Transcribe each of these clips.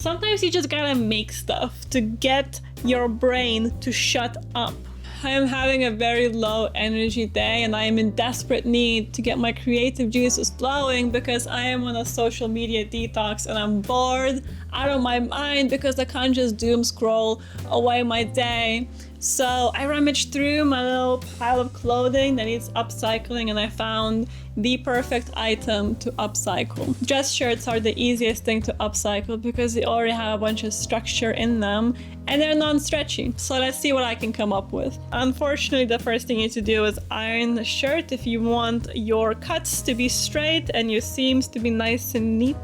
Sometimes you just gotta make stuff to get your brain to shut up. I am having a very low energy day and I am in desperate need to get my creative juices flowing because I am on a social media detox and I'm bored out of my mind because I can't just doom scroll away my day. So I rummaged through my little pile of clothing that needs upcycling and I found the perfect item to upcycle. Dress shirts are the easiest thing to upcycle because they already have a bunch of structure in them and they're non-stretchy. So let's see what I can come up with. Unfortunately, the first thing you need to do is iron the shirt if you want your cuts to be straight and your seams to be nice and neat.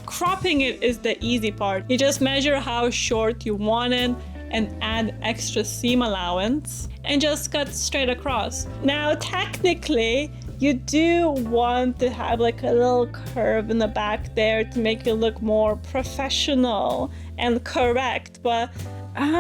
Cropping it is the easy part. You just measure how short you want it and add extra seam allowance and just cut straight across. Now technically you do want to have like a little curve in the back there to make it look more professional and correct, but I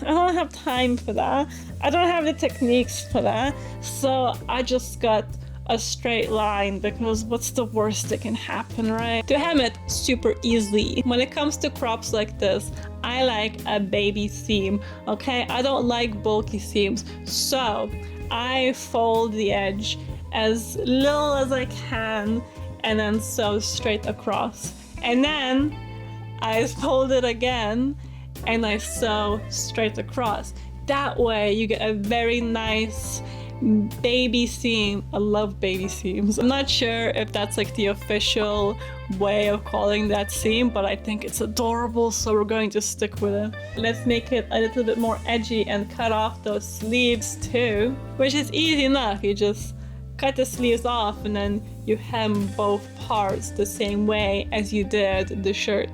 don't have time for that. I don't have the techniques for that, so I just got a straight line because what's the worst that can happen, right? To hem it super easily. When it comes to crops like this, I like a baby seam, okay? I don't like bulky seams, so I fold the edge as little as I can and then sew straight across. And then I fold it again and I sew straight across. That way you get a very nice baby seam. I love baby seams. I'm not sure if that's like the official way of calling that seam, but I think it's adorable, so we're going to stick with it. Let's make it a little bit more edgy and cut off those sleeves too, which is easy enough. You just cut the sleeves off and then you hem both parts the same way as you did the shirt.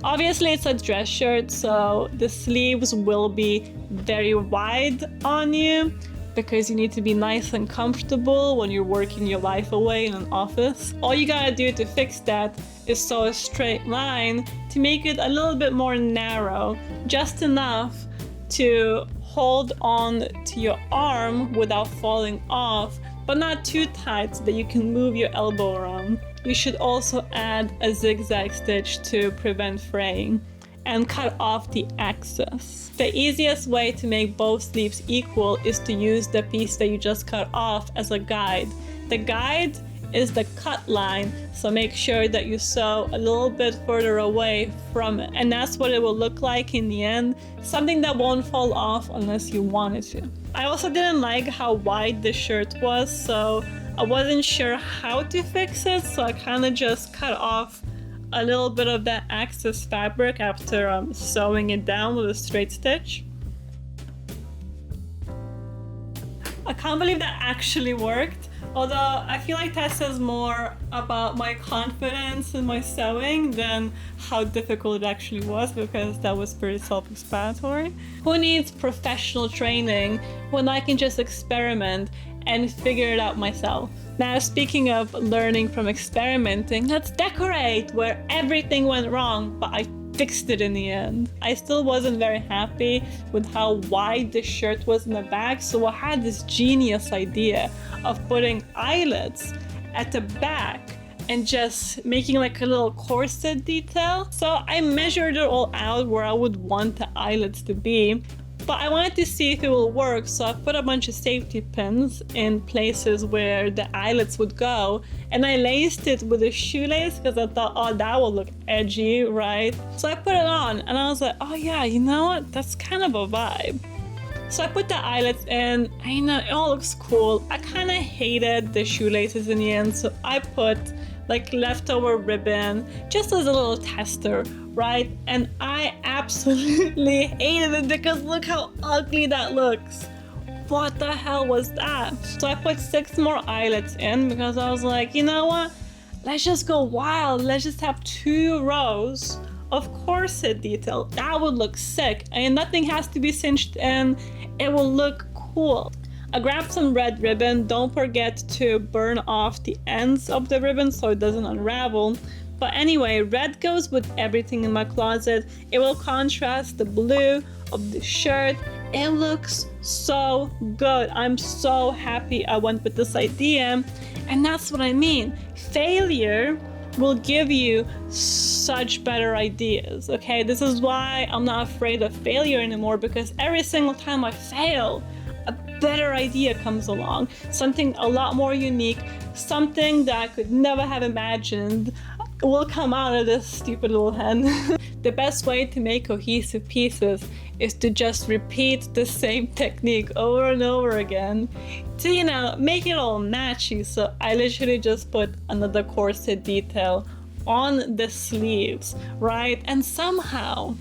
Obviously it's a dress shirt, so the sleeves will be very wide on you because you need to be nice and comfortable when you're working your life away in an office. All you gotta do to fix that is sew a straight line to make it a little bit more narrow, just enough to hold on to your arm without falling off, but not too tight so that you can move your elbow around. You should also add a zigzag stitch to prevent fraying and cut off the excess. The easiest way to make both sleeves equal is to use the piece that you just cut off as a guide. The guide is the cut line, so make sure that you sew a little bit further away from it. And that's what it will look like in the end, something that won't fall off unless you want it to. I also didn't like how wide the shirt was, so I wasn't sure how to fix it, so I kind of just cut off a little bit of that excess fabric after sewing it down with a straight stitch. I can't believe that actually worked, although I feel like that says more about my confidence in my sewing than how difficult it actually was, because that was pretty self-explanatory. Who needs professional training when I can just experiment and figure it out myself? Now, speaking of learning from experimenting, let's decorate where everything went wrong, but I fixed it in the end. I still wasn't very happy with how wide the shirt was in the back, so I had this genius idea of putting eyelets at the back and just making like a little corset detail. So I measured it all out where I would want the eyelets to be, but I wanted to see if it will work, so I put a bunch of safety pins in places where the eyelets would go, and I laced it with a shoelace because I thought, oh, that will look edgy, right? So I put it on and I was like, oh yeah, you know what? That's kind of a vibe. So I put the eyelets in, and you know, it all looks cool. I kind of hated the shoelaces in the end, so I put like leftover ribbon just as a little tester, right? And I absolutely hated it because look how ugly that looks. What the hell was that? So I put 6 more eyelets in because I was like, you know what? Let's just go wild. Let's just have 2 rows of corset detail. That would look sick. And nothing has to be cinched in. It will look cool. I grabbed some red ribbon. Don't forget to burn off the ends of the ribbon so it doesn't unravel. But anyway, red goes with everything in my closet. It will contrast the blue of the shirt. It looks so good. I'm so happy I went with this idea. And that's what I mean. Failure will give you such better ideas, okay? This is why I'm not afraid of failure anymore, because every single time I fail, a better idea comes along, something a lot more unique, something that I could never have imagined will come out of this stupid little hen. The best way to make cohesive pieces is to just repeat the same technique over and over again to, you know, make it all matchy. So I literally just put another corset detail on the sleeves, right? And somehow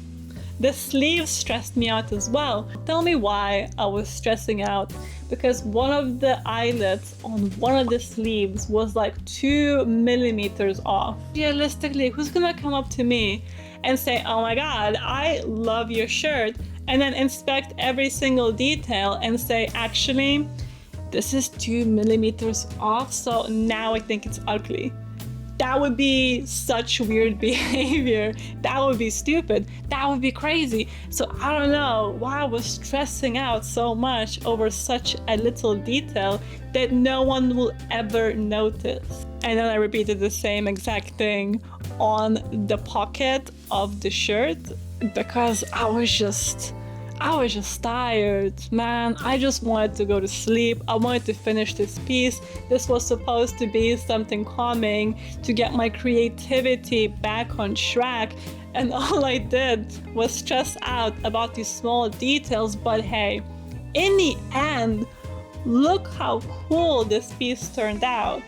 the sleeves stressed me out as well. Tell me why I was stressing out. Because one of the eyelets on one of the sleeves was like 2 millimeters off. Realistically, who's gonna come up to me and say, oh my God, I love your shirt, and then inspect every single detail and say, actually, this is 2 millimeters off, so now I think it's ugly. That would be such weird behavior. That would be stupid. That would be crazy. So I don't know why I was stressing out so much over such a little detail that no one will ever notice. And then I repeated the same exact thing on the pocket of the shirt because I was just tired, man. I just wanted to go to sleep. I wanted to finish this piece. This was supposed to be something calming to get my creativity back on track. And all I did was stress out about these small details. But hey, in the end, look how cool this piece turned out.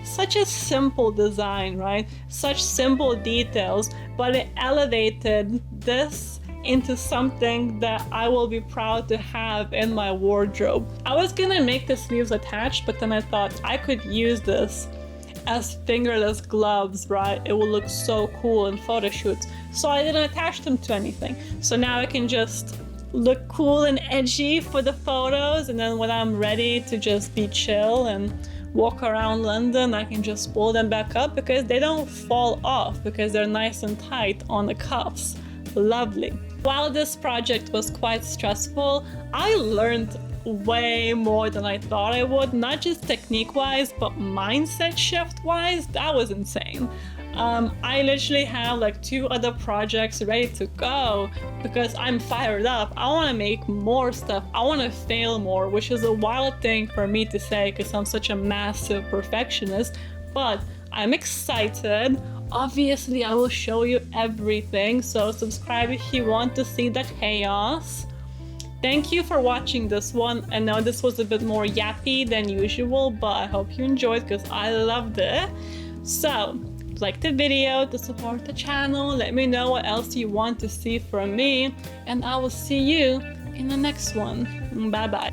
Such a simple design, right? Such simple details, but it elevated this into something that I will be proud to have in my wardrobe. I was gonna make the sleeves attached, but then I thought I could use this as fingerless gloves, right? It will look so cool in photo shoots. So I didn't attach them to anything. So now I can just look cool and edgy for the photos, and then when I'm ready to just be chill and walk around London, I can just pull them back up because they don't fall off because they're nice and tight on the cuffs. Lovely. While this project was quite stressful, I learned way more than I thought I would, not just technique-wise, but mindset shift-wise. That was insane. I literally have like 2 other projects ready to go because I'm fired up. I want to make more stuff. I want to fail more, which is a wild thing for me to say because I'm such a massive perfectionist, but I'm excited. Obviously, I will show you everything, so subscribe if you want to see the chaos. Thank you for watching this one. I know this was a bit more yappy than usual, but I hope you enjoyed because I loved it. So, like the video to support the channel, let me know what else you want to see from me, and I will see you in the next one. Bye bye.